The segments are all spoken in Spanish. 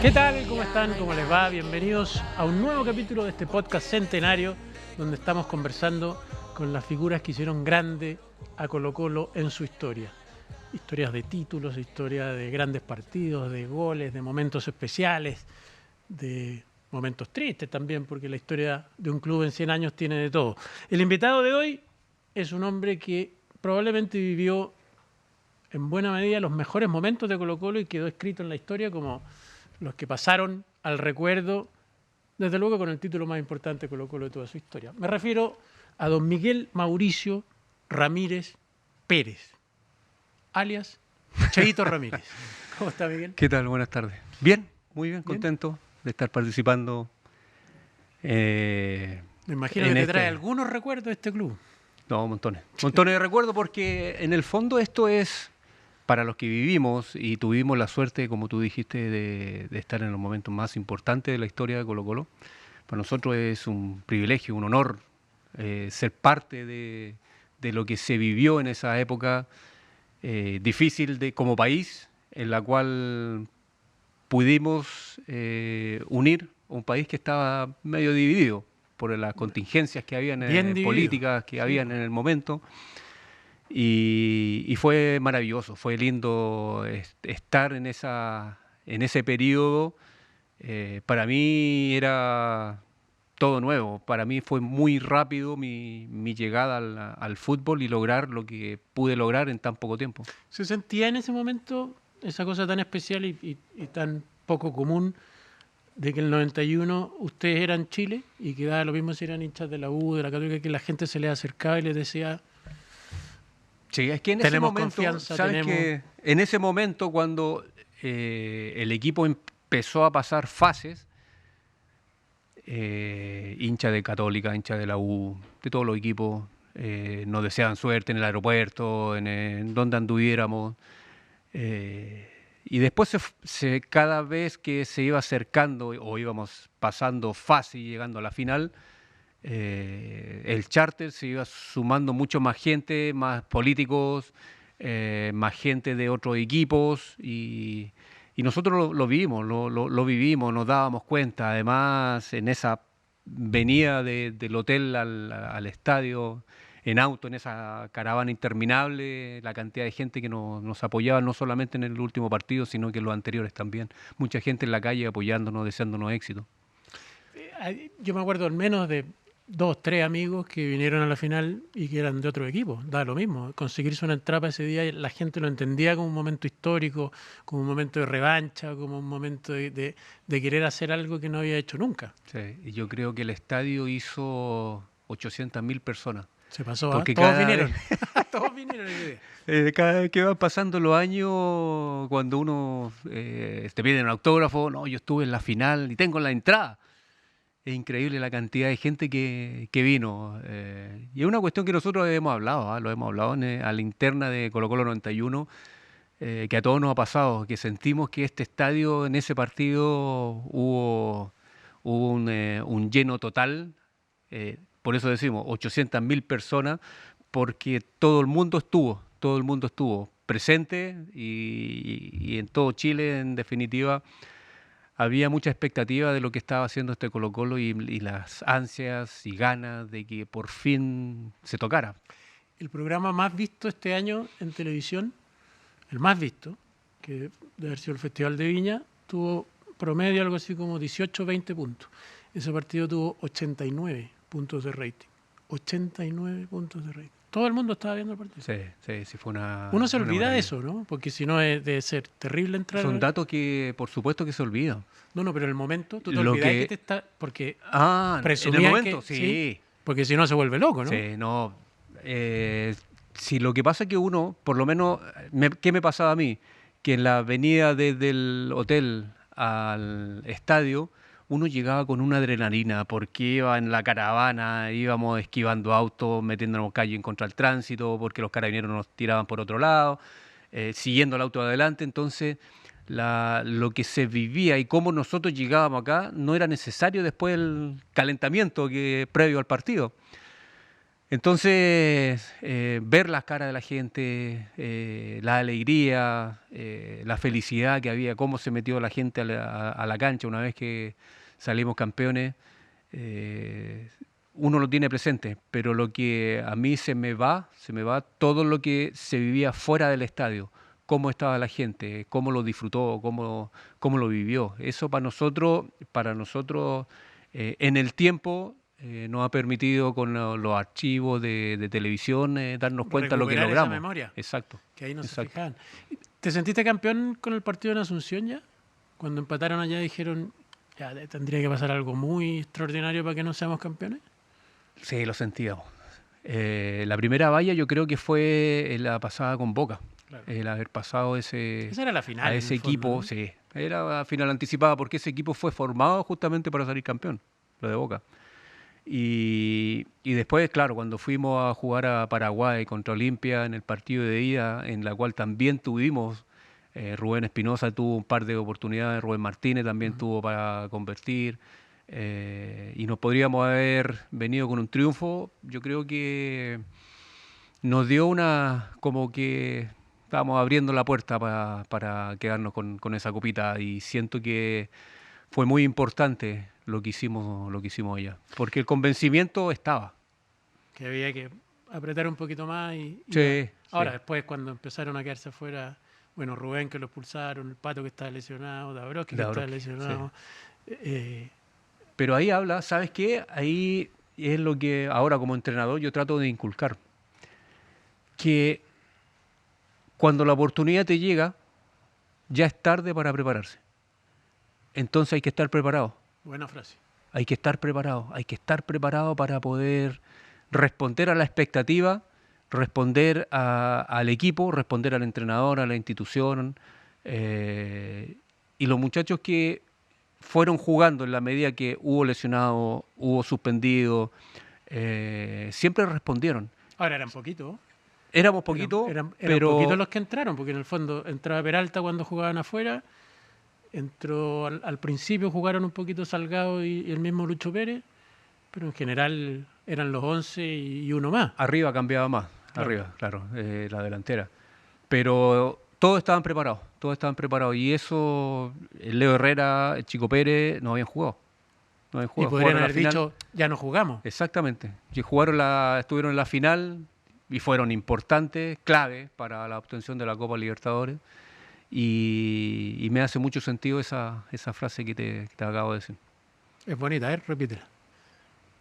¿Qué tal? ¿Cómo están? ¿Cómo les va? Bienvenidos a un nuevo capítulo de este podcast centenario donde estamos conversando con las figuras que hicieron grande a Colo-Colo en su historia. Historias de títulos, historias de grandes partidos, de goles, de momentos especiales, de momentos tristes también, porque la historia de un club en 100 años tiene de todo. El invitado de hoy es un hombre que probablemente vivió en buena medida los mejores momentos de Colo-Colo y quedó escrito en la historia como los que pasaron al recuerdo, desde luego con el título más importante de Colo-Colo de toda su historia. Me refiero a don Miguel Mauricio Ramírez Pérez, alias Cheito Ramírez. ¿Cómo está, Miguel? ¿Qué tal? Buenas tardes. Bien, muy bien, ¿Bien? contento de estar participando. Me imagino que te trae algunos recuerdos de este club. No, montones. Montones de recuerdos porque en el fondo esto es para los que vivimos y tuvimos la suerte, como tú dijiste, de estar en los momentos más importantes de la historia de Colo-Colo. Para nosotros es un privilegio, un honor ser parte de lo que se vivió en esa época difícil como país, en la cual pudimos unir un país que estaba medio dividido por las contingencias que habían políticas que habían en el momento. Y fue maravilloso, fue lindo estar en ese periodo. Para mí era todo nuevo, para mí fue muy rápido mi llegada al fútbol y lograr lo que pude lograr en tan poco tiempo. ¿Se sentía en ese momento esa cosa tan especial y tan poco común de que en el 91 ustedes eran Chile y que daba lo mismo si eran hinchas de la U, de la Católica, que la gente se les acercaba y les decía... Sí, es que en ese momento, ¿sabes qué? En ese momento cuando el equipo empezó a pasar fases, hincha de Católica, hincha de la U, de todos los equipos, nos deseaban suerte en el aeropuerto, en donde anduviéramos. Y después cada vez que se iba acercando o íbamos pasando fase y llegando a la final, el charter se iba sumando mucho más gente, más políticos, más gente de otros equipos y nosotros lo vivimos, lo vivimos, nos dábamos cuenta. Además, en esa venida del hotel al estadio, en auto, en esa caravana interminable, la cantidad de gente que nos apoyaba no solamente en el último partido, sino que en los anteriores también. Mucha gente en la calle apoyándonos, deseándonos éxito. Yo me acuerdo al menos de 2, 3 amigos que vinieron a la final y que eran de otro equipo. Da lo mismo. Conseguirse una entrada ese día, la gente lo entendía como un momento histórico, como un momento de revancha, como un momento de querer hacer algo que no había hecho nunca. Sí, y yo creo que el estadio hizo 800.000 personas. Se pasó, porque todos vinieron. Todos vinieron. Cada vez que van pasando los años, cuando uno te piden un autógrafo, no, yo estuve en la final y tengo la entrada. Es increíble la cantidad de gente que vino. Y es una cuestión que nosotros hemos hablado, lo hemos hablado a la interna de Colo-Colo 91, que a todos nos ha pasado, que sentimos que este estadio, en ese partido, hubo un lleno total. Por eso decimos 800.000 personas, porque todo el mundo estuvo presente y en todo Chile, en definitiva, había mucha expectativa de lo que estaba haciendo este Colo-Colo y las ansias y ganas de que por fin se tocara. El programa más visto este año en televisión, el más visto, que debe haber sido el Festival de Viña, tuvo promedio algo así como 18 o 20 puntos. Ese partido tuvo 89 puntos de rating. 89 puntos de rating. Todo el mundo estaba viendo el partido. Sí, fue una... Uno se olvida de eso, ¿no? Porque si no debe ser terrible entrar... Son datos que, por supuesto, que se olvidan. No, pero en el momento tú te olvidas que te está... Porque en el momento, sí. Porque si no se vuelve loco, ¿no? Sí, no. Si lo que pasa es que uno, por lo menos, ¿qué me pasaba a mí? Que en la avenida desde el hotel al estadio, uno llegaba con una adrenalina porque iba en la caravana, íbamos esquivando autos, metiéndonos calle en contra del tránsito, porque los carabineros nos tiraban por otro lado, siguiendo el auto adelante. Entonces, lo que se vivía y cómo nosotros llegábamos acá no era necesario después del calentamiento previo al partido. Entonces, ver las caras de la gente, la alegría, la felicidad que había, cómo se metió la gente a la cancha una vez que salimos campeones, eh, uno lo tiene presente, pero lo que a mí se me va todo lo que se vivía fuera del estadio, cómo estaba la gente, cómo lo disfrutó, cómo lo vivió. Eso para nosotros en el tiempo nos ha permitido con los archivos de televisión darnos cuenta de lo que Recuperar esa logramos. memoria, Exacto, que ahí no se exacto. fijaban. ¿Te sentiste campeón con el partido en Asunción ya? Cuando empataron allá dijeron, ya tendría que pasar algo muy extraordinario para que no seamos campeones. Sí, lo sentíamos. La primera valla yo creo que fue la pasada con Boca. Claro. El haber pasado Esa era la final, a en ese el fondo, equipo, ¿no? sí. Era la final anticipada porque ese equipo fue formado justamente para salir campeón, lo de Boca. Y después, claro, cuando fuimos a jugar a Paraguay contra Olimpia en el partido de ida, en la cual también tuvimos, Rubén Espinosa tuvo un par de oportunidades, Rubén Martínez también tuvo para convertir, y nos podríamos haber venido con un triunfo. Yo creo que nos dio como que estábamos abriendo la puerta para quedarnos con esa copita y siento que fue muy importante lo que hicimos allá, porque el convencimiento estaba. Que había que apretar un poquito más Sí, ahora, sí, después cuando empezaron a quedarse afuera, bueno, Rubén que lo expulsaron, el Pato que estaba lesionado, Dabrowski que estaba Dabrowski, sí. lesionado. eh, Pero ahí habla, ¿sabes qué? Ahí es lo que ahora como entrenador yo trato de inculcar, que cuando la oportunidad te llega, ya es tarde para prepararse. Entonces hay que estar preparado. Buena frase. Hay que estar preparado, hay que estar preparado para poder responder a la expectativa, responder al equipo, responder al entrenador, a la institución. Y los muchachos que fueron jugando en la medida que hubo lesionado, hubo suspendido, siempre respondieron. Ahora eran poquitos, Éramos poquitos, eran poquitos pero los que entraron, porque en el fondo entraba Peralta cuando jugaban afuera, entró al principio jugaron un poquito Salgado y el mismo Lucho Pérez, pero en general eran los 11 y uno más. arriba cambiaba más, Claro. arriba, claro, la delantera. Pero todos estaban preparados. Y eso, el Leo Herrera, el Chico Pérez, no habían jugado. No habían Y jugado. podrían Jugaron la haber final. dicho, ya no jugamos. Exactamente. Y estuvieron en la final y fueron importantes, clave para la obtención de la Copa Libertadores. Y me hace mucho sentido esa frase que te acabo de decir. Es bonita, repítela.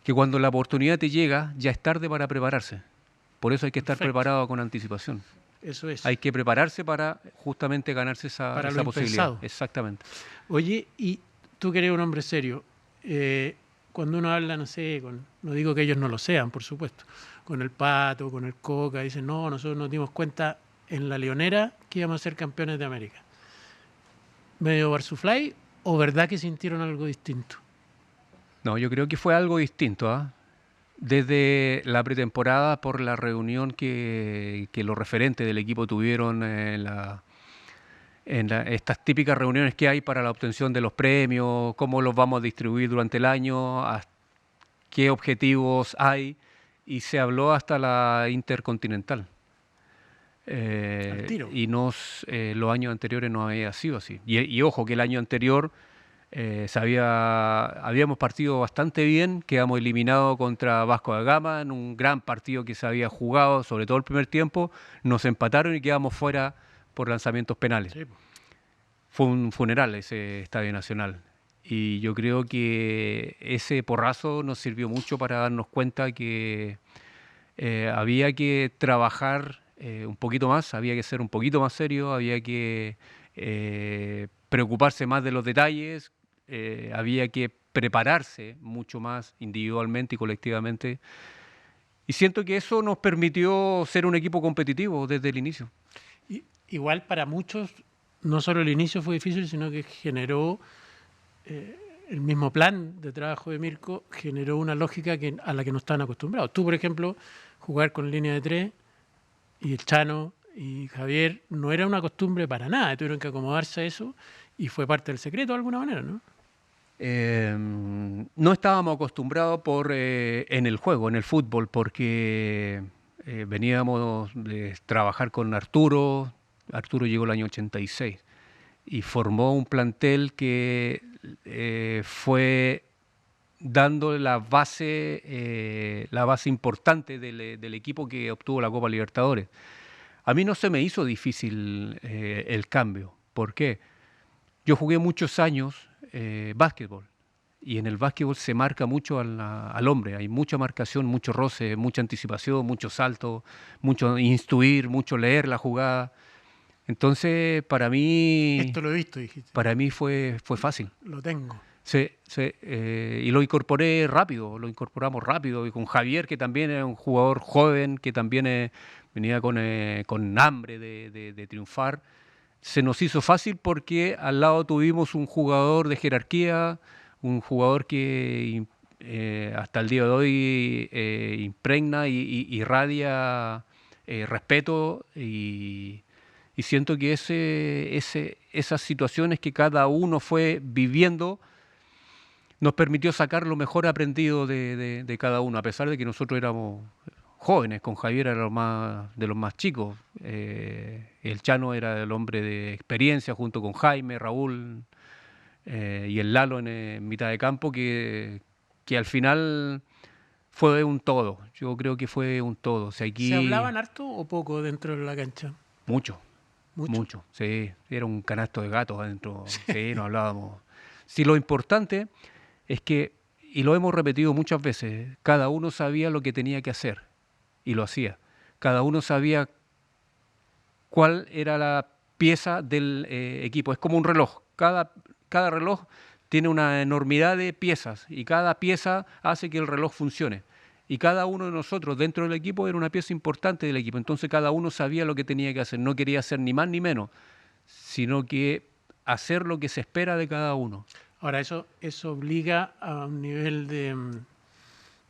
Que cuando la oportunidad te llega, ya es tarde para prepararse. Por eso hay que estar Perfecto. preparado con anticipación. Eso es. Hay que prepararse para justamente ganarse Para esa lo posibilidad. impensado. Exactamente. Oye, y tú que eres un hombre serio, cuando uno habla, no sé, no digo que ellos no lo sean, por supuesto, con el Pato, con el Coca, dicen, no, nosotros nos dimos cuenta en la Leonera que íbamos a ser campeones de América. ¿Medio Barzuflay o verdad que sintieron algo distinto? No, yo creo que fue algo distinto, ¿ah? Desde la pretemporada, por la reunión que los referentes del equipo tuvieron estas típicas reuniones que hay para la obtención de los premios, cómo los vamos a distribuir durante el año, qué objetivos hay, y se habló hasta la Intercontinental. Al tiro. Y los años anteriores no había sido así. Y ojo, que el año anterior habíamos partido bastante bien, quedamos eliminados contra Vasco da Gama en un gran partido que se había jugado, sobre todo el primer tiempo, nos empataron y quedamos fuera por lanzamientos penales. Sí. Fue un funeral ese Estadio Nacional. Y yo creo que ese porrazo nos sirvió mucho para darnos cuenta que había que trabajar un poquito más, había que ser un poquito más serio, había que preocuparse más de los detalles, había que prepararse mucho más individualmente y colectivamente. Y siento que eso nos permitió ser un equipo competitivo desde el inicio. Igual para muchos, no solo el inicio fue difícil, sino que generó el mismo plan de trabajo de Mirko, generó una lógica a la que no estaban acostumbrados. Tú, por ejemplo, jugar con línea de 3 y el Chano y Javier no era una costumbre para nada, tuvieron que acomodarse a eso y fue parte del secreto de alguna manera, ¿no? No estábamos acostumbrados en el juego, en el fútbol, porque veníamos de trabajar con Arturo. Arturo llegó el año 86 y formó un plantel que fue dando la base importante del equipo que obtuvo la Copa Libertadores. A mí no se me hizo difícil el cambio. ¿Por qué? Yo jugué muchos años básquetbol y en el básquetbol se marca mucho al hombre. Hay mucha marcación, mucho roce, mucha anticipación, mucho salto, mucho instruir, mucho leer la jugada. Entonces, Esto lo he visto, dijiste. para mí fue fácil. Lo tengo. Sí, sí, y lo incorporé rápido, lo incorporamos rápido. Y con Javier, que también era un jugador joven, que también venía con hambre de triunfar, se nos hizo fácil porque al lado tuvimos un jugador de jerarquía, un jugador que hasta el día de hoy impregna y irradia respeto y siento que esas situaciones que cada uno fue viviendo nos permitió sacar lo mejor aprendido de cada uno, a pesar de que nosotros éramos jóvenes. Con Javier era de los más chicos. El Chano era el hombre de experiencia junto con Jaime, Raúl y el Lalo en mitad de campo, que al final fue un todo. Yo creo que fue un todo. O sea, aquí ¿Se hablaban harto o poco dentro de la cancha? mucho, ¿Mucho? mucho. Sí, era un canasto de gatos adentro. Sí, nos hablábamos. Sí, lo importante es que, y lo hemos repetido muchas veces, cada uno sabía lo que tenía que hacer y lo hacía. Cada uno sabía cuál era la pieza del equipo. Es como un reloj. Cada reloj tiene una enormidad de piezas y cada pieza hace que el reloj funcione. Y cada uno de nosotros dentro del equipo era una pieza importante del equipo. Entonces cada uno sabía lo que tenía que hacer. No quería hacer ni más ni menos, sino que hacer lo que se espera de cada uno. Ahora, eso obliga a un nivel de,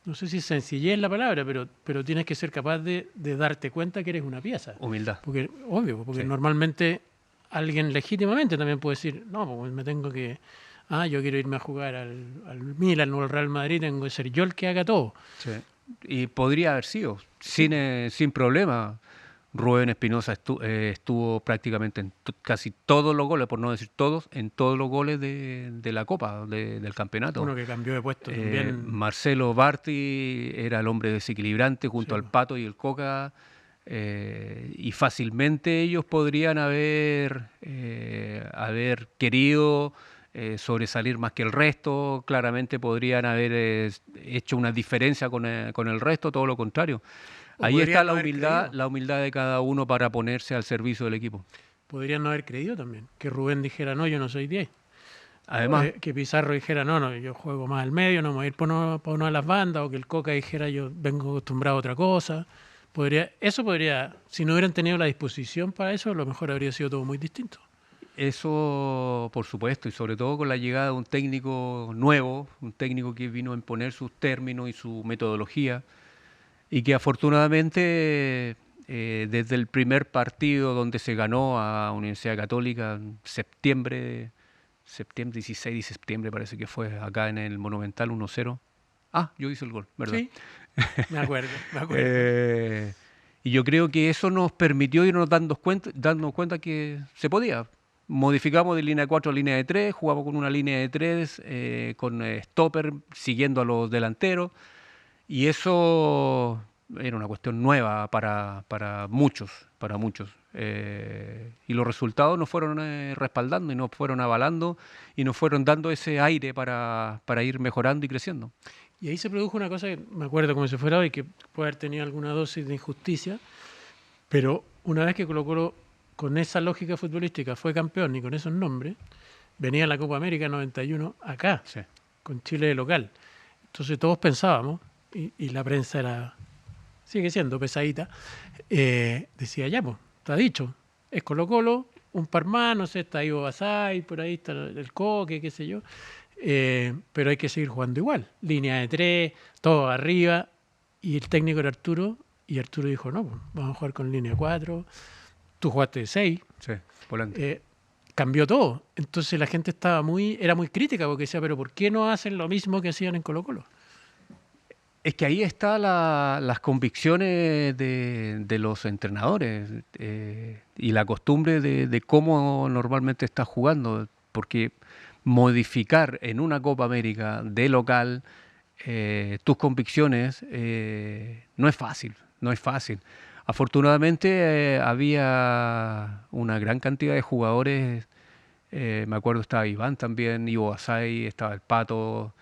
no sé si sencillez es la palabra, pero tienes que ser capaz de darte cuenta que eres una pieza. Humildad. Porque, obvio, porque Sí. normalmente alguien legítimamente también puede decir, no, pues me tengo que, yo quiero irme a jugar al Milan o al Real Madrid, tengo que ser yo el que haga todo. Sí. Y podría haber sido, sin problema. Rubén Espinosa estuvo prácticamente en casi todos los goles, por no decir todos, en todos los goles de la Copa, del campeonato. Uno que cambió de puesto también. Marcelo Barti era el hombre desequilibrante junto Sí. al Pato y el Coca, y fácilmente ellos podrían haber querido sobresalir más que el resto. Claramente podrían haber hecho una diferencia con el resto, todo lo contrario. O Ahí está podrían no haber creído. la humildad de cada uno para ponerse al servicio del equipo. Podrían no haber creído también. Que Rubén dijera, no, yo no soy 10. Además, Que Pizarro dijera, no, yo juego más al medio, no me voy a ir por una de las bandas. O que el Coca dijera, yo vengo acostumbrado a otra cosa. Eso podría, si no hubieran tenido la disposición para eso, a lo mejor habría sido todo muy distinto. eso, por supuesto, y sobre todo con la llegada de un técnico nuevo, un técnico que vino a imponer sus términos y su metodología, y que afortunadamente desde el primer partido donde se ganó a Universidad Católica en septiembre 16 de septiembre parece que fue, acá en el Monumental 1-0. Yo hice el gol, ¿verdad? Sí, me acuerdo. Y yo creo que eso nos permitió irnos dando cuenta que se podía. Modificamos de línea de 4 a línea de 3, jugamos con una línea de 3 con stopper siguiendo a los delanteros, y eso era una cuestión nueva para muchos. Y los resultados nos fueron respaldando y nos fueron avalando y nos fueron dando ese aire para ir mejorando y creciendo. Y ahí se produjo una cosa que me acuerdo como si fuera hoy, que puede haber tenido alguna dosis de injusticia, pero una vez que Colo-Colo, con esa lógica futbolística, fue campeón y con esos nombres, venía la Copa América 91 acá, Sí. con Chile de local. Entonces todos pensábamos, y la prensa sigue siendo pesadita, decía, ya, pues, está dicho, es Colo-Colo, un par más, no sé, está Ivo Basay, por ahí está el Coque, qué sé yo, pero hay que seguir jugando igual, línea de 3, todo arriba, y el técnico era Arturo, y Arturo dijo, no, pues, vamos a jugar con línea 4, tú jugaste de 6, Sí, volante. cambió todo. Entonces la gente era muy crítica porque decía, pero ¿por qué no hacen lo mismo que hacían en Colo-Colo? Es que ahí están las convicciones de los entrenadores y la costumbre de cómo normalmente estás jugando, porque modificar en una Copa América de local tus convicciones no es fácil, no es fácil. Afortunadamente había una gran cantidad de jugadores, me acuerdo estaba Iván también, Ivo Basay, estaba el Pato,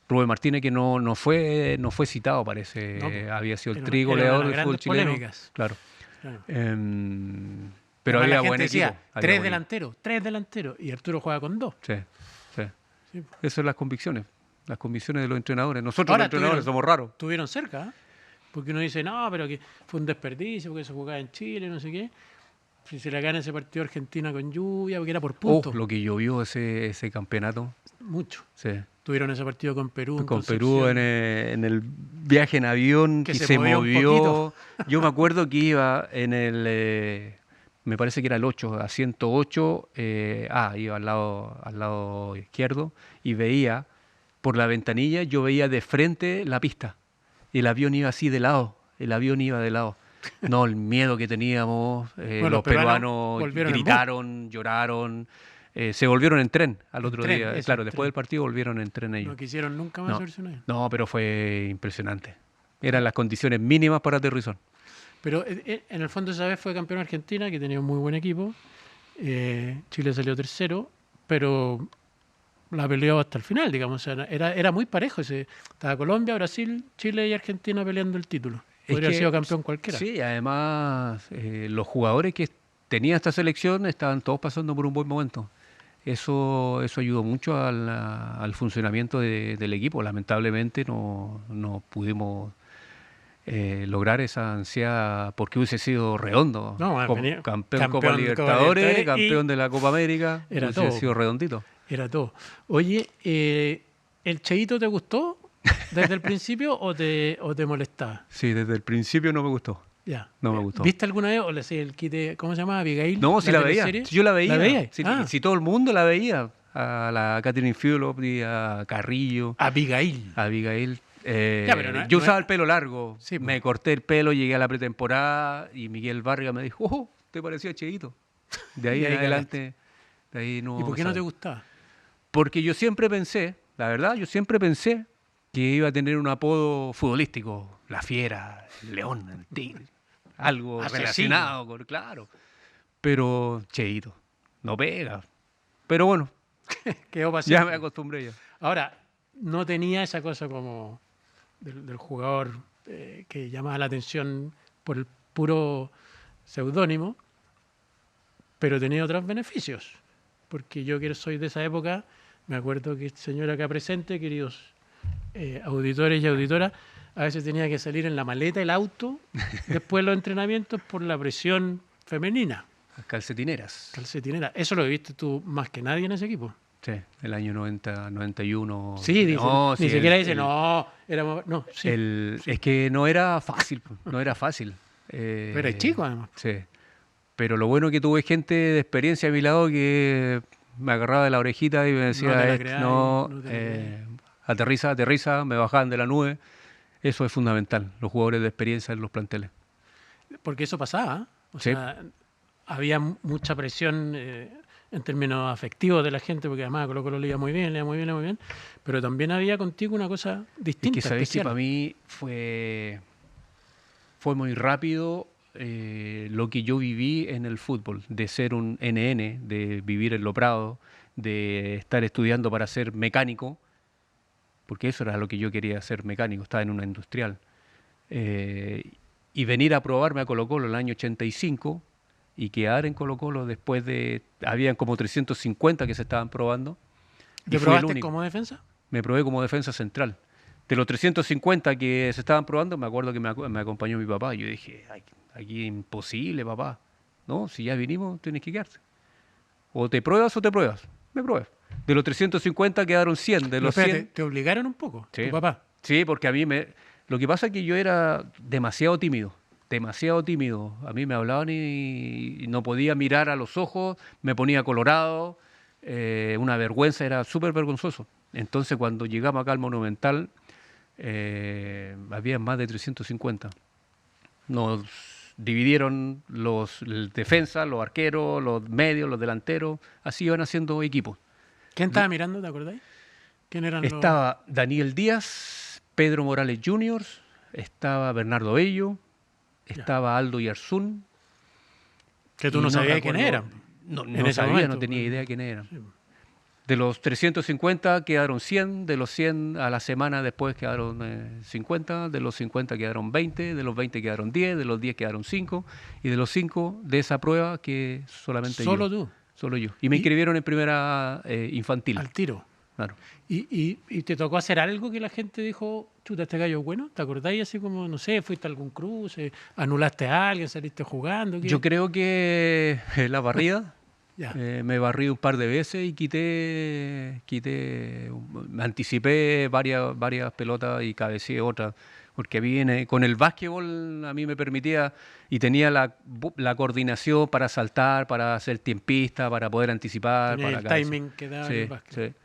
Rubén Martínez, que no fue citado, parece. No, pues, había sido el era trigoleador una del fútbol grandes chileno. Polémicas. Claro. Claro. Pero Además, había la gente buen decía, equipo. había tres buen equipo. delanteros, y Arturo juega con 2. Sí, sí. Sí. Esas son las convicciones de los entrenadores. Nosotros Ahora los entrenadores somos raros. Estuvieron cerca, ¿eh? Porque uno dice, no, pero que fue un desperdicio, porque se jugaba en Chile, no sé qué. Si se le gana ese partido a Argentina con lluvia, porque era por puntos. Lo que llovió ese campeonato. Mucho. Sí. Tuvieron ese partido con Perú. Con Perú en el viaje en avión que que se se movió un movió. poquito. Yo me acuerdo que iba en me parece que era el 8, a 108, iba al lado izquierdo y veía por la ventanilla, yo veía de frente la pista. Y el avión iba así de lado, No, el miedo que teníamos, Bueno, los peruanos volvieron en gritaron, lloraron, se volvieron en tren al otro tren, día. eso, Claro, en después tren. del partido volvieron en tren ellos. No quisieron nunca más No, subirse un avión. no, pero fue impresionante. Eran las condiciones mínimas para aterrizar. Pero en el fondo esa vez fue campeón Argentina, que tenía un muy buen equipo. Chile salió tercero, pero la peleó hasta el final, digamos. O sea, era muy parejo. Estaba Colombia, Brasil, Chile y Argentina peleando el título. Podría haber sido campeón cualquiera. Sí, además los jugadores que tenía esta selección estaban todos pasando por un buen momento. Eso ayudó mucho al funcionamiento del equipo. Lamentablemente no pudimos lograr esa ansiedad porque hubiese sido redondo. No, campeón Copa Libertadores, campeón de la Copa América, hubiese sido redondito. Era todo. Oye, ¿el Cheito te gustó desde el principio o te molestaba? Sí, desde el principio no me gustó. Ya. No me gustó. ¿Viste alguna vez o le hacía el quite, ¿cómo se llama? Abigail. No, sí la veía. teleserie? Sí, yo la veía. ¿La veía? Sí, todo el mundo la veía. A la Catherine Fulop y a Carrillo. Abigail. A Abigail. Pero yo usaba el pelo largo. Sí, pues. Me corté el pelo, llegué a la pretemporada y Miguel Vargas me dijo, te parecía Cheito. De ahí Y ahí en adelante. De ahí no, ¿Y por qué no ¿sabes? te gustaba? Porque yo siempre pensé, la verdad, que iba a tener un apodo futbolístico. La Fiera, el León, el Tigre. Algo Asesino. relacionado con, claro. Pero Cheito, no pega. Pero bueno, Quedó para ya siempre. me acostumbré ya. Ahora, no tenía esa cosa como del jugador que llamaba la atención por el puro seudónimo, pero tenía otros beneficios. Porque yo que soy de esa época, me acuerdo que señora acá presente, queridos auditores y auditoras, a veces tenía que salir en la maleta del auto después de los entrenamientos por la presión femenina, Las calcetineras. calcetinera. Eso lo viste tú más que nadie en ese equipo. Sí, el año 90, 91. Sí, dice, No, ni sí, siquiera dice, no, éramos, no, sí. Sí. Es que no era fácil, no era fácil. Pero es chico, además. Sí. Pero lo bueno que tuve gente de experiencia a mi lado que me agarraba de la orejita y me decía, No te la creáis, no te la creáis". aterriza, me bajaban de la nube. Eso es fundamental, los jugadores de experiencia en los planteles. Porque eso pasaba, ¿eh? O Sí. sea, había mucha presión en términos afectivos de la gente, porque además Colo-Colo le iba muy bien, pero también había contigo una cosa Es distinta, que sabéis que especial. para mí fue muy rápido lo que yo viví en el fútbol, de ser un NN, de vivir en Lo Prado, de estar estudiando para ser mecánico, porque eso era lo que yo quería ser mecánico, estaba en una industrial. Y venir a probarme a Colo-Colo en el año 85 y quedar en Colo-Colo después de... Habían como 350 que se estaban probando. y ¿Te fui el probaste único. como defensa? Me probé como defensa central. De los 350 que se estaban probando, me acuerdo que me acompañó mi papá. Yo dije, aquí imposible, papá. No, si ya vinimos, tienes que quedarte. O te pruebas o te pruebas. Me probé. De los 350 quedaron 100. De Pero los espérate, 100... ¿te obligaron un poco, Sí. tu papá? Sí, porque a mí lo que pasa es que yo era demasiado tímido. demasiado tímido. A mí me hablaban y no podía mirar a los ojos, me ponía colorado, una vergüenza, era súper vergonzoso. Entonces cuando llegamos acá al Monumental, había más de 350. Nos dividieron el defensa, los arqueros, los medios, los delanteros, así iban haciendo equipos. ¿Quién estaba mirando, te acordáis? ¿Quién eran los...? Estaba Daniel Díaz, Pedro Morales Jr., estaba Bernardo Bello, estaba Aldo Yarzún. Que tú no sabías quién eran. No sabía, no tenía idea quién eran. Sí. De los 350 quedaron 100, de los 100 a la semana después quedaron 50, de los 50 quedaron 20, de los 20 quedaron 10, de los 10 quedaron 5, y de los 5 de esa prueba que solamente yo. ¿Solo tú? Solo yo. Y me inscribieron en primera infantil. Al tiro. Claro. ¿Y te tocó hacer algo que la gente dijo, chuta, este gallo es bueno? ¿Te acordáis así como, no sé, fuiste a algún cruce, anulaste a alguien, saliste jugando? ¿Qué? Yo creo que la barrida, me barrí un par de veces y me anticipé varias pelotas y cabeceé otras. Porque con el básquetbol a mí me permitía y tenía la coordinación para saltar, para hacer tiempista, para poder anticipar. Tenía para el timing que daba el básquet. Sí.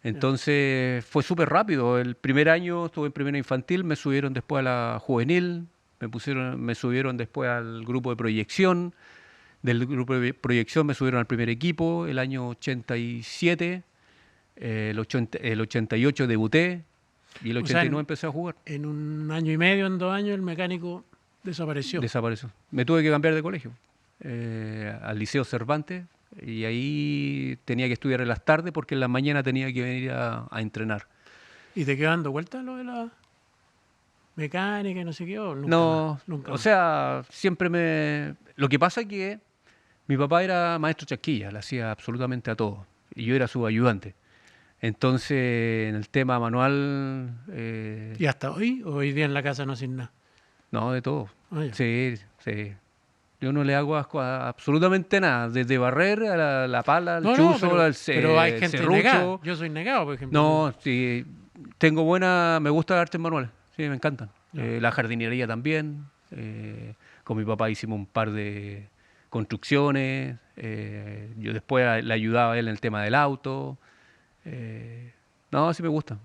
Entonces fue súper rápido. El primer año estuve en primera infantil, me subieron después a la juvenil, me subieron después al grupo de proyección. Del grupo de proyección me subieron al primer equipo el año 87, el 88 debuté y el 89 empecé a jugar. En un año y medio, en 2 años, el mecánico desapareció. Me tuve que cambiar de colegio, al Liceo Cervantes, y ahí tenía que estudiar en las tardes porque en las mañanas tenía que venir a entrenar. ¿Y te quedó dando vueltas lo de la mecánica y no sé qué? Nunca. O sea, siempre Lo que pasa es que mi papá era maestro chasquilla, le hacía absolutamente a todo, y yo era su ayudante. Entonces, en el tema manual... ¿Y hasta hoy? ¿O hoy día en la casa no haces nada? No, de todo. Sí. Yo no le hago asco a absolutamente nada, desde barrer a la pala, al chuzo, pero hay gente negada. Yo soy negado, por ejemplo. No, sí, me gusta el arte manual, sí, me encantan. La jardinería también. Con mi papá hicimos un par de construcciones. Yo después le ayudaba a él en el tema del auto. No, sí me gusta.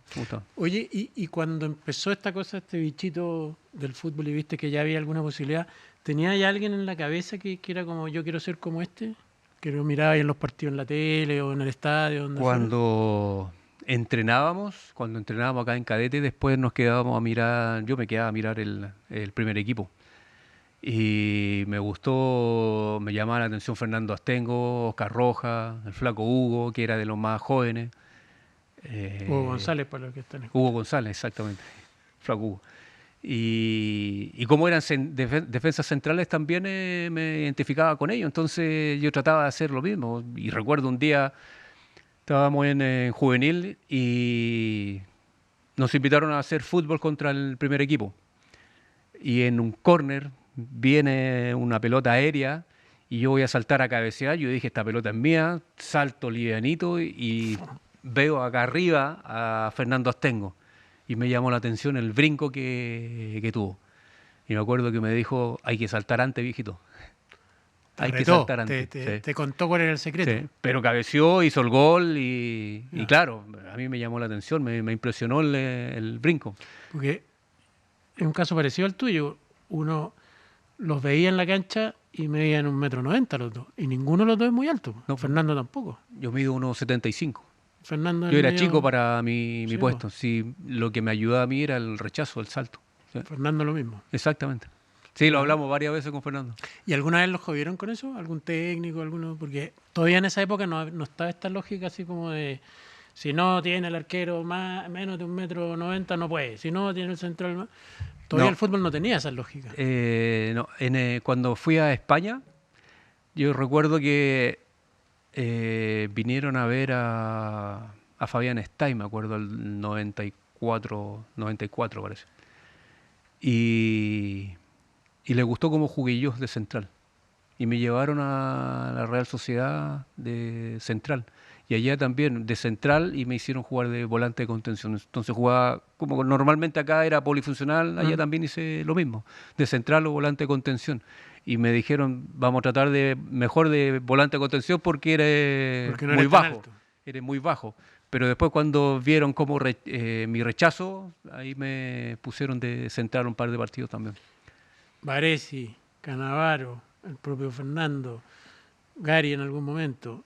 Oye, y cuando empezó esta cosa, este bichito del fútbol y viste que ya había alguna posibilidad, ¿tenía ya alguien en la cabeza que era como, yo quiero ser como este? Que lo miraba ahí en los partidos en la tele o en el estadio. Cuando entrenábamos acá en cadete, después nos quedábamos a mirar, yo me quedaba a mirar el primer equipo. Y me llamaba la atención Fernando Astengo, Oscar Rojas, el flaco Hugo, que era de los más jóvenes. Hugo González, para los que están escuchando. Hugo González, exactamente, flaco Hugo. Y como eran defensas centrales también me identificaba con ellos, entonces yo trataba de hacer lo mismo. Y recuerdo un día, estábamos en juvenil y nos invitaron a hacer fútbol contra el primer equipo. Y en un córner viene una pelota aérea y yo voy a saltar a cabecear. Yo dije, esta pelota es mía, salto livianito y veo acá arriba a Fernando Astengo. Y me llamó la atención el brinco que tuvo. Y me acuerdo que me dijo, hay que saltar antes, viejito. Que saltar antes. Te contó cuál era el secreto. Sí. Pero cabeció, hizo el gol y claro, a mí me llamó la atención, me impresionó el brinco. Porque es un caso parecido al tuyo. Uno los veía en la cancha y medían 1,90 m los dos. Y ninguno de los dos es muy alto. No, Fernando tampoco. Yo mido 1,75 m. Fernando yo era chico para mi puesto. Sí, lo que me ayudaba a mí era el rechazo, el salto. ¿Sí? Fernando lo mismo. Exactamente. Sí, lo hablamos varias veces con Fernando. ¿Y alguna vez los jodieron con eso? ¿Algún técnico? Porque todavía en esa época no estaba esta lógica así como de si no tiene el arquero menos de 1,90 m no puede. Si no tiene el central más... Todavía el fútbol no tenía esa lógica. Cuando fui a España, yo recuerdo que vinieron a ver a Fabián Stay, me acuerdo, el 94 parece. Y le gustó cómo jugué yo de central. Y me llevaron a la Real Sociedad de central. y allá también de central y me hicieron jugar de volante de contención. Entonces jugaba, como normalmente acá era polifuncional, allá también hice lo mismo, de central o volante de contención. Y me dijeron, vamos a tratar de mejor de volante de contención porque Porque no muy eres tan bajo, alto. eres muy bajo. Pero después cuando vieron como mi rechazo, ahí me pusieron de central un par de partidos también. Baresi, Cannavaro, el propio Fernando, Gary en algún momento.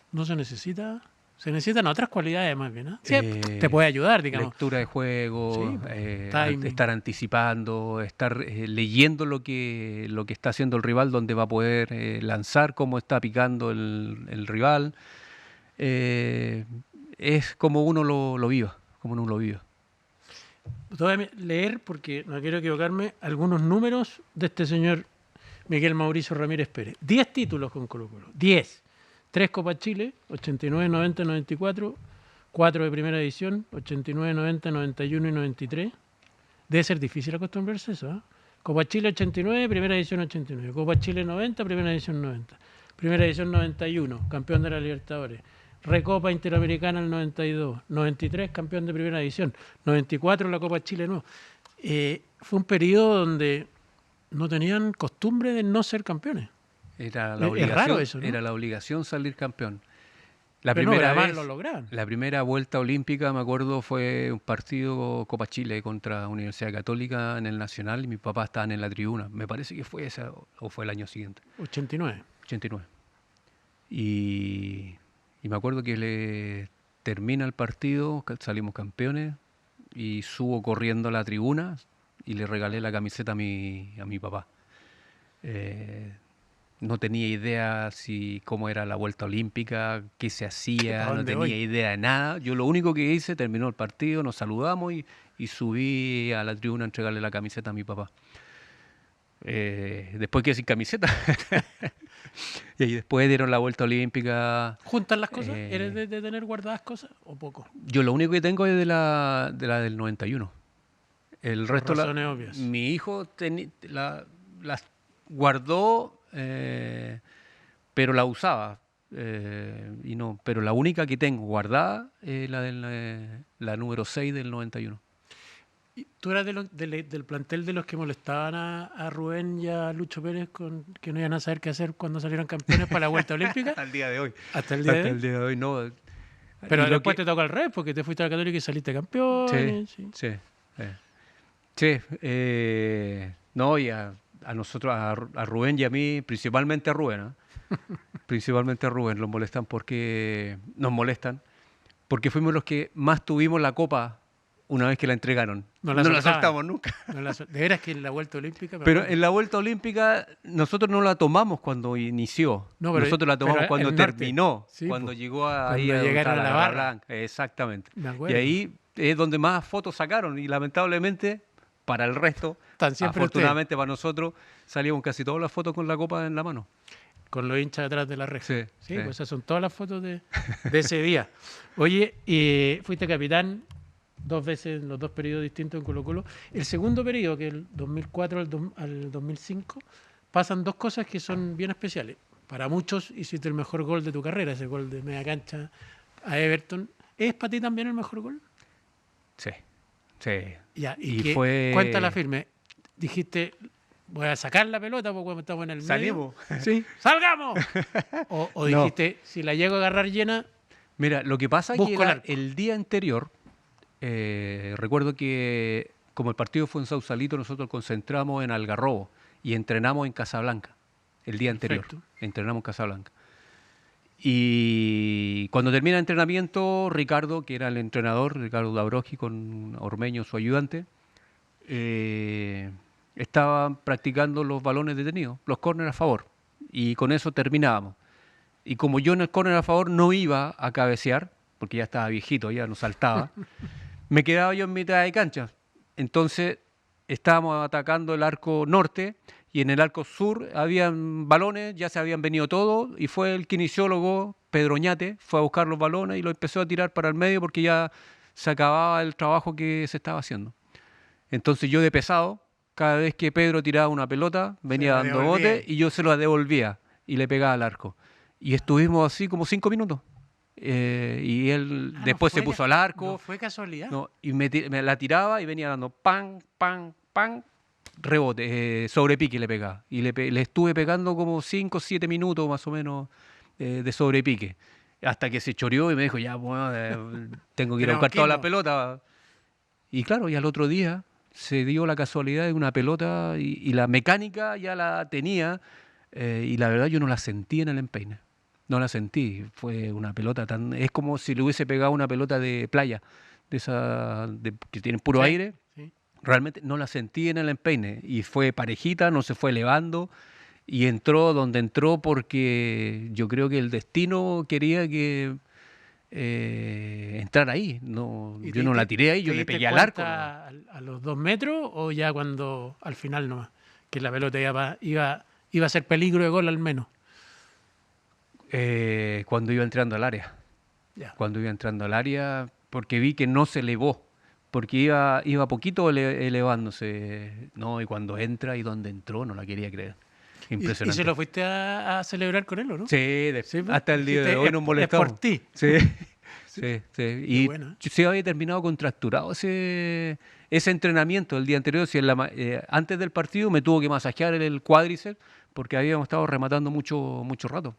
No se necesita. Se necesitan otras cualidades más bien. Sí, te puede ayudar, digamos. Lectura de juego, Sí, timing. estar anticipando, estar leyendo lo que está haciendo el rival, dónde va a poder lanzar, cómo está picando el rival. Es como uno lo viva, como uno lo viva. Voy a leer, porque no quiero equivocarme, algunos números de este señor Miguel Mauricio Ramírez Pérez. 10 títulos con Colo-Colo. 10. 3 Copa Chile, 89, 90, 94. 4 de primera edición, 89, 90, 91 y 93. Debe ser difícil acostumbrarse a eso, ¿eh? Copa Chile 89, primera edición 89. Copa Chile 90, primera edición 90. Primera edición 91, campeón de la Libertadores. Recopa Interamericana el 92. 93, campeón de primera edición. 94, la Copa Chile no. Fue un periodo donde no tenían costumbre de no ser campeones. Era la Es raro eso, ¿no? Era la obligación salir campeón. Pero además lo lograron. La primera vuelta olímpica, me acuerdo, fue un partido Copa Chile contra Universidad Católica en el Nacional y mis papás estaban en la tribuna. Me parece que fue esa o fue el año siguiente. 89. 89. Y me acuerdo que termina el partido, salimos campeones y subo corriendo a la tribuna y le regalé la camiseta a mi papá. No tenía idea cómo era la vuelta olímpica, qué se hacía, no tenía idea de nada. Yo lo único que hice, terminó el partido, nos saludamos y subí a la tribuna a entregarle la camiseta a mi papá. Después quedé sin camiseta. Y después dieron la vuelta olímpica. ¿Juntan las cosas? ¿Eres de tener guardadas cosas o poco? Yo lo único que tengo es de la del 91. El resto, razones obvias. Mi hijo las guardó, pero la usaba. Pero la única que tengo guardada es la número 6 del 91. ¿Tú eras del plantel de los que molestaban a Rubén y a Lucho Pérez con que no iban a saber qué hacer cuando salieron campeones para la vuelta olímpica? Al día de hoy. Hasta el día de hoy, no. Pero después te tocó al revés, porque te fuiste a la Católica y saliste campeón. Sí. No, y a nosotros, a Rubén y a mí, principalmente a Rubén, ¿eh? Principalmente a Rubén, nos molestan porque porque fuimos los que más tuvimos la copa una vez que la entregaron. No la soltamos nunca. De veras que en la vuelta olímpica... Pero en la vuelta olímpica nosotros no la tomamos cuando inició. Nosotros la tomamos cuando terminó, sí, cuando llegó ahí a llegaron a la barra blanca. Exactamente. Y ahí es donde más fotos sacaron y lamentablemente para el resto, afortunadamente para nosotros, salieron casi todas las fotos con la copa en la mano. Con los hinchas detrás de la reja. Sí. Pues esas son todas las fotos de ese día. Oye, fuiste capitán 2 veces en los 2 periodos distintos en Colo-Colo. El segundo periodo, que es el 2004 al 2005, pasan 2 cosas que son bien especiales. Para muchos hiciste el mejor gol de tu carrera, ese gol de media cancha a Everton. ¿Es para ti también el mejor gol? Sí. Ya, cuéntala firme. Dijiste, voy a sacar la pelota porque estamos en el medio. Salimos. Sí, ¡salgamos! O dijiste, si la llego a agarrar llena... Mira, lo que pasa es que el día anterior, recuerdo que como el partido fue en Sausalito, nosotros concentramos en Algarrobo y entrenamos en Casablanca el día anterior. Perfecto. Entrenamos en Casablanca. Y cuando termina el entrenamiento, Ricardo, que era el entrenador, Ricardo Dabrowski, con Ormeño, su ayudante, estaban practicando los balones detenidos, los córneres a favor. Y con eso terminábamos. Y como yo en el córner a favor no iba a cabecear, porque ya estaba viejito, ya no saltaba, me quedaba yo en mitad de cancha. Entonces estábamos atacando el arco norte y en el arco sur habían balones, ya se habían venido todos y fue el kinesiólogo Pedro Oñate, fue a buscar los balones y lo empezó a tirar para el medio porque ya se acababa el trabajo que se estaba haciendo. Entonces yo de pesado, cada vez que Pedro tiraba una pelota, venía dando bote y yo se lo devolvía y le pegaba al arco. Y estuvimos así como 5 minutos. Y él después se puso al arco. No fue casualidad. No, y me la tiraba y venía dando pan, pan, pan, rebote, sobrepique le pegaba. Y le estuve pegando como 5 o 7 minutos más o menos de sobrepique. Hasta que se choreó y me dijo, ya, bueno, tengo que ir a buscar toda la pelota. Y claro, y al otro día se dio la casualidad de una pelota y la mecánica ya la tenía y la verdad yo no la sentí en el empeine. No la sentí, fue una pelota tan... Es como si le hubiese pegado una pelota de playa, de esa que tienen puro aire. Sí. Realmente no la sentí en el empeine y fue parejita, no se fue elevando y entró donde entró porque yo creo que el destino quería que entrar ahí. No, yo no la tiré ahí, yo le pegué al arco. ¿A los 2 metros o ya cuando al final nomás? Que la pelota iba a ser peligro de gol al menos. Cuando iba entrando al área. Ya. Cuando iba entrando al área, porque vi que no se elevó, porque iba poquito elevándose. No, y cuando entra y donde entró, no la quería creer. Impresionante. ¿Y se lo fuiste a celebrar con él o no? Sí, hasta el día de hoy nos molestamos. Es por ti. Sí, sí, sí. Y bueno. sí había terminado contracturado ese entrenamiento el día anterior. Si antes del partido me tuvo que masajear el cuádriceps porque habíamos estado rematando mucho rato.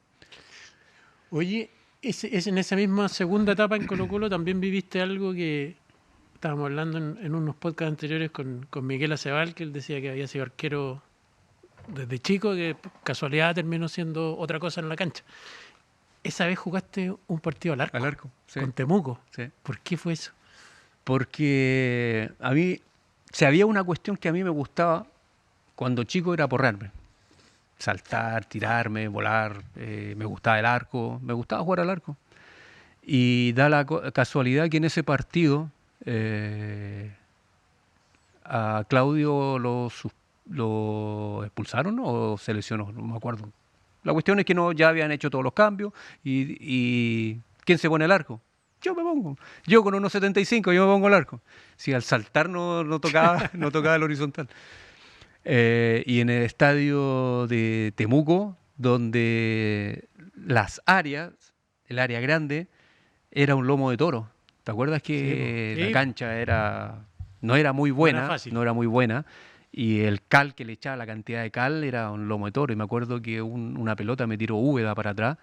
Oye, en esa misma segunda etapa en Colo-Colo también viviste algo que estábamos hablando en unos podcasts anteriores con Miguel Acebal, que él decía que había sido arquero desde chico, que casualidad terminó siendo otra cosa en la cancha. Esa vez jugaste un partido al arco. Al arco, sí. Con Temuco. Sí. ¿Por qué fue eso? Porque a mí, si había una cuestión que a mí me gustaba cuando chico era porrearme. Saltar, tirarme, volar, me gustaba el arco, me gustaba jugar al arco. Y da la casualidad que en ese partido a Claudio lo expulsaron, ¿no? O se lesionó, no me acuerdo. La cuestión es que ya habían hecho todos los cambios y ¿quién se pone el arco? Yo me pongo. Yo con 1,75 yo me pongo el arco. Si al saltar no tocaba el horizontal. Y en el estadio de Temuco, donde el área grande, era un lomo de toro. ¿Te acuerdas que la cancha no era muy buena? No era muy buena. Y el cal que le echaba, la cantidad de cal, era un lomo de toro. Y me acuerdo que una pelota me tiró Úbeda para atrás.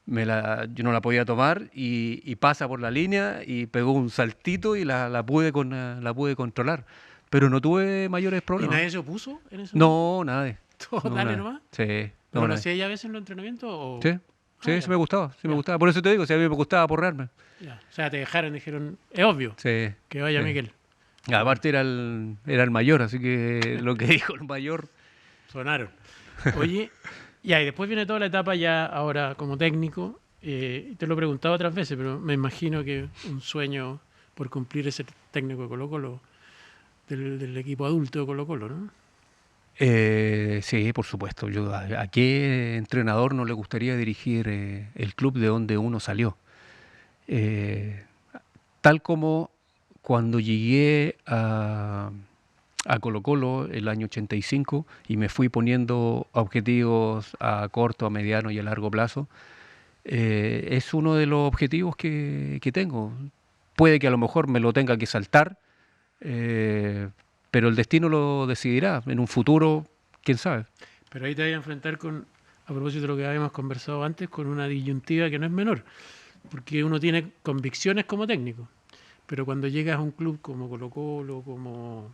Yo no la podía tomar y pasa por la línea y pegó un saltito y la pude controlar. Pero no tuve mayores problemas. ¿Y nadie se opuso en eso? No, nadie. ¿Todo no, dale nadie. nomás? Sí. ¿Pero lo hacía ya a veces en los entrenamientos? O... Sí, sí, me gustaba. Sí me gustaba. Por eso te digo, si a mí me gustaba porrearme. Ya. O sea, te dijeron, es obvio que vaya Miguel. Aparte era el mayor, así que lo que dijo el mayor... Sonaron. Oye, y después viene toda la etapa ya ahora como técnico. Te lo he preguntado otras veces, pero me imagino que un sueño por cumplir ese técnico de Colo-Colo, del equipo adulto de Colo-Colo, ¿no? Sí, por supuesto. ¿A qué entrenador no le gustaría dirigir el club de donde uno salió? Tal como cuando llegué a Colo-Colo el año 85 y me fui poniendo objetivos a corto, a mediano y a largo plazo, es uno de los objetivos que tengo. Puede que a lo mejor me lo tenga que saltar, pero el destino lo decidirá. En un futuro, quién sabe. Pero ahí te voy a enfrentar a propósito de lo que habíamos conversado antes, con una disyuntiva que no es menor, porque uno tiene convicciones como técnico, pero cuando llegas a un club como Colo-Colo, como,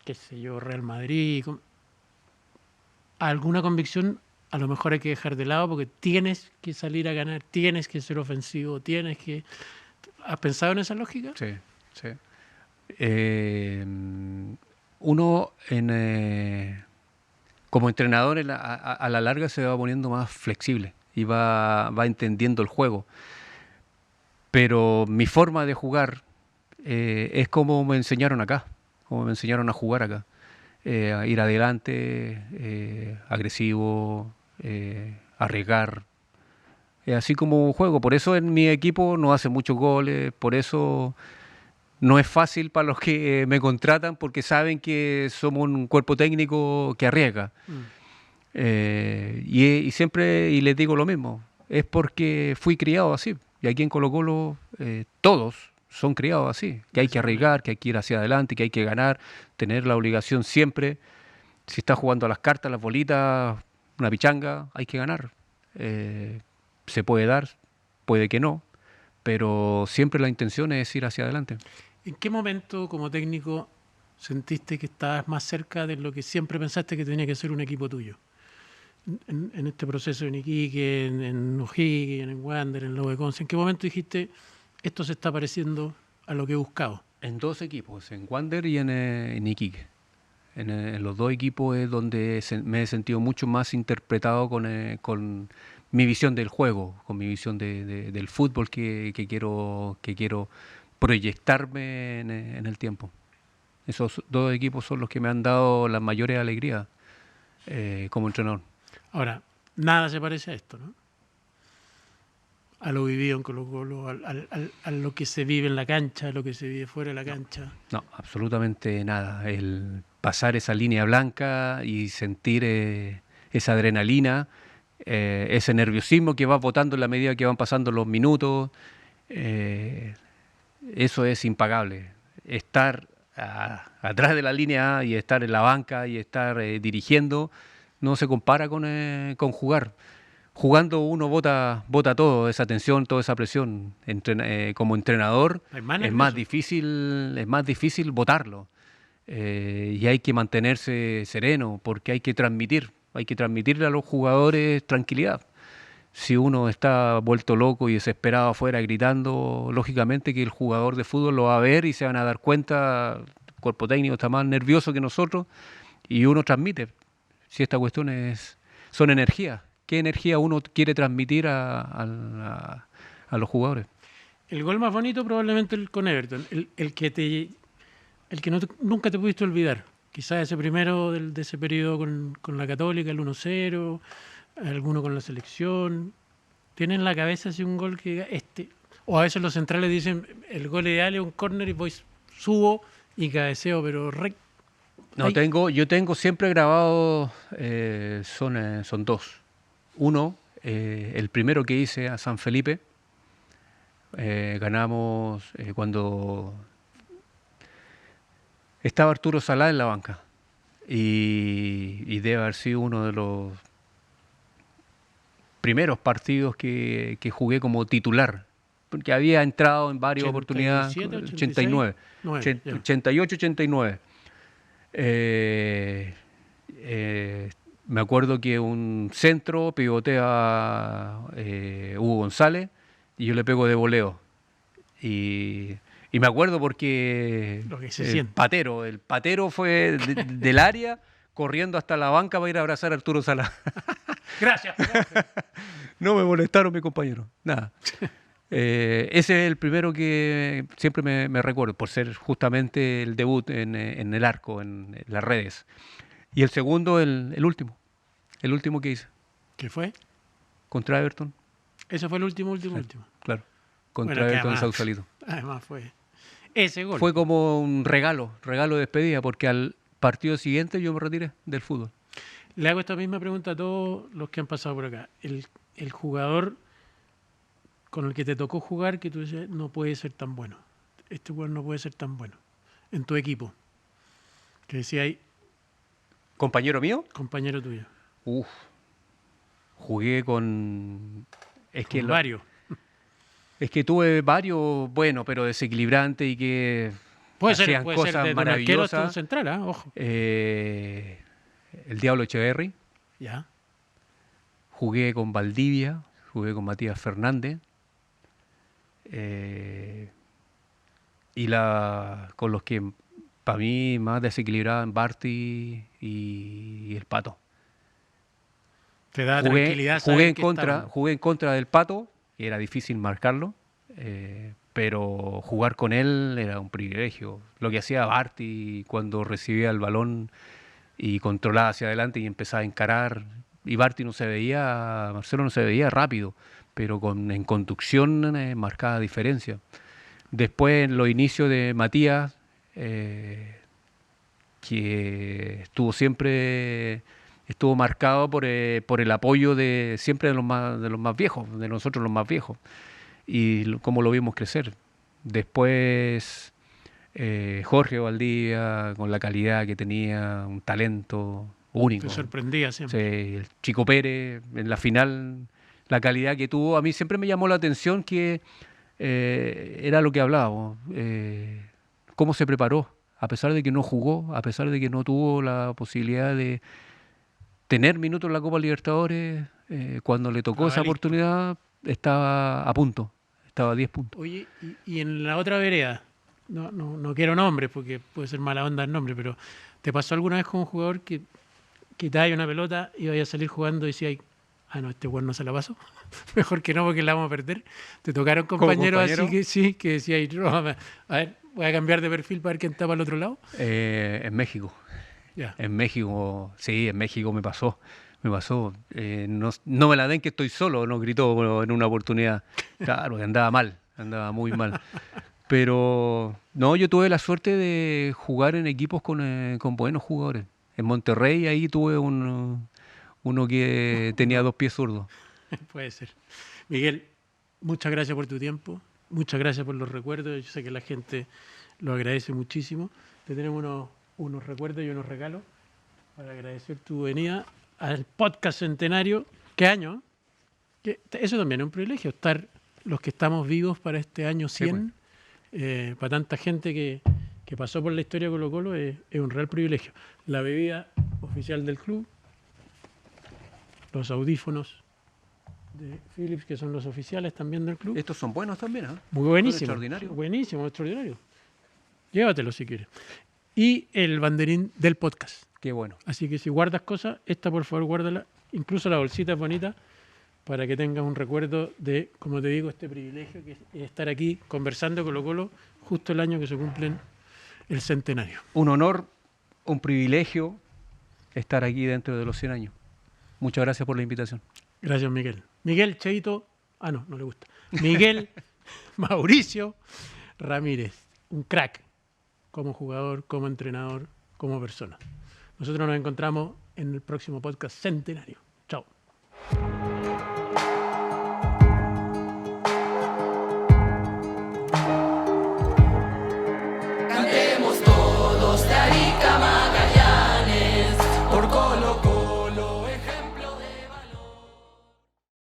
qué sé yo, Real Madrid, alguna convicción a lo mejor hay que dejar de lado porque tienes que salir a ganar, tienes que ser ofensivo, tienes que... ¿Has pensado en esa lógica? Sí, sí. Uno como entrenador a la larga se va poniendo más flexible y va entendiendo el juego. Pero mi forma de jugar es como me enseñaron acá, como me enseñaron a jugar acá. A ir adelante, agresivo, arriesgar. Así como juego. Por eso en mi equipo no hace muchos goles, por eso no es fácil para los que me contratan, porque saben que somos un cuerpo técnico que arriesga. Y siempre, y les digo lo mismo, es porque fui criado así. Y aquí en Colo-Colo todos son criados así, que hay que arriesgar, que hay que ir hacia adelante, que hay que ganar, tener la obligación siempre. Si estás jugando a las cartas, las bolitas, una pichanga, hay que ganar. Se puede dar, puede que no, pero siempre la intención es ir hacia adelante. ¿En qué momento como técnico sentiste que estabas más cerca de lo que siempre pensaste que tenía que ser un equipo tuyo? En este proceso en Iquique, en O'Higgins, en Wander, en Lobo de Conce, ¿en qué momento dijiste esto se está pareciendo a lo que he buscado? En dos equipos, en Wander y en Iquique. En los dos equipos es donde me he sentido mucho más interpretado con mi visión del juego, con mi visión del fútbol que quiero proyectarme en el tiempo. Esos dos equipos son los que me han dado las mayores alegrías como entrenador. Ahora, nada se parece a esto, ¿no? A lo vivido en Colo-Colo, a lo que se vive en la cancha, a lo que se vive fuera de la cancha. No, absolutamente nada. El pasar esa línea blanca y sentir esa adrenalina, ese nerviosismo que va botando en la medida que van pasando los minutos, eso es impagable. Estar atrás de la línea y estar en la banca y estar dirigiendo no se compara con jugar. Jugando uno bota todo, esa tensión, toda esa presión. Como entrenador es más difícil botarlo. Y hay que mantenerse sereno porque hay que transmitirle a los jugadores tranquilidad. Si uno está vuelto loco y desesperado afuera gritando, lógicamente que el jugador de fútbol lo va a ver y se van a dar cuenta, el cuerpo técnico está más nervioso que nosotros y uno transmite. Si esta cuestión son energías. ¿Qué energía uno quiere transmitir a los jugadores? El gol más bonito probablemente el con Everton, el que nunca te pudiste olvidar. Quizás ese primero de ese periodo con la Católica, el 1-0, alguno con la selección. Tienen en la cabeza así un gol que o a veces los centrales dicen el gol ideal es un córner y voy, subo y cabeceo, pero No, yo tengo siempre grabado, son dos. Uno, el primero que hice a San Felipe, ganamos cuando estaba Arturo Salá en la banca y debe haber sido uno de los primeros partidos que jugué como titular, porque había entrado en varias oportunidades, 89, 88, 89. Me acuerdo que un centro pivotea Hugo González y yo le pego de voleo. Y me acuerdo porque el patero fue del área corriendo hasta la banca para ir a abrazar a Arturo Salá. Gracias. No me molestaron mis compañeros, nada. Ese es el primero que siempre me recuerdo, por ser justamente el debut en el arco, en las redes. Y el segundo, el último que hice. ¿Qué fue? Contra Everton. Ese fue el último. Claro, contra Everton en Sausalito. Además fue ese gol. Fue como un regalo de despedida, porque al partido siguiente yo me retiré del fútbol. Le hago esta misma pregunta a todos los que han pasado por acá. El jugador con el que te tocó jugar que tú dices no puede ser tan bueno. Este jugador no puede ser tan bueno. En tu equipo. Que decía ahí. ¿Compañero mío? Compañero tuyo. Jugué con... varios. Es que tuve varios, bueno, pero desequilibrantes y que hacían cosas ser maravillosas. Un central, ojo. El Diablo Echeverri. Ya. Jugué con Valdivia, jugué con Matías Fernández. Y con los que para mí más desequilibraban Barty y el Pato. Te da tranquilidad. Jugué en contra del Pato, y era difícil marcarlo, pero jugar con él era un privilegio. Lo que hacía Barty cuando recibía el balón y controlaba hacia adelante y empezaba a encarar, y Barty Marcelo no se veía rápido, pero en conducción marcaba diferencia. Después en los inicios de Matías, que estuvo siempre estuvo marcado por el apoyo de siempre de los más viejos, de nosotros los más viejos, y cómo lo vimos crecer. Después Jorge Valdivia, con la calidad que tenía, un talento único. Te sorprendía siempre. Sí, el Chico Pérez en la final, la calidad que tuvo, a mí siempre me llamó la atención que era lo que hablábamos, cómo se preparó, a pesar de que no jugó, a pesar de que no tuvo la posibilidad de tener minutos en la Copa Libertadores, cuando le tocó esa Listo. oportunidad, estaba a punto, estaba a 10 puntos. Oye, y en la otra vereda, no quiero nombres porque puede ser mala onda el nombre, pero ¿te pasó alguna vez con un jugador que te da una pelota y vaya a salir jugando y decía, no, este weón no se la pasó? Mejor que no, porque la vamos a perder. ¿Te tocaron compañeros compañero? así que sí, que decía, no, a ver, voy a cambiar de perfil para ver quién está para el otro lado? En México. Ya. En México, sí, en México me pasó. No me la den que estoy solo, nos gritó en una oportunidad. Claro, que andaba mal, andaba muy mal. Pero no, yo tuve la suerte de jugar en equipos con buenos jugadores. En Monterrey ahí tuve uno que tenía 2 pies zurdos. Puede ser. Miguel, muchas gracias por tu tiempo, muchas gracias por los recuerdos. Yo sé que la gente lo agradece muchísimo. Te tenemos unos recuerdos y unos regalos para agradecer tu venida al podcast centenario. ¿Qué año? Eso también es un privilegio, estar los que estamos vivos para este año 100. Para tanta gente que pasó por la historia de Colo-Colo es un real privilegio. La bebida oficial del club, los audífonos de Philips, que son los oficiales también del club. Estos son buenos también, ¿eh? Muy buenísimo. Extraordinario. Buenísimo, extraordinario. Llévatelo si quieres. Y el banderín del podcast. Qué bueno. Así que si guardas cosas, esta por favor guárdala. Incluso la bolsita es bonita para que tengas un recuerdo de, como te digo, este privilegio que es estar aquí conversando con Colo-Colo justo el año que se cumplen el centenario. Un honor, un privilegio estar aquí dentro de los 100 años. Muchas gracias por la invitación. Gracias, Miguel. Miguel Cheito, no le gusta. Miguel Mauricio Ramírez, un crack como jugador, como entrenador, como persona. Nosotros nos encontramos en el próximo podcast centenario.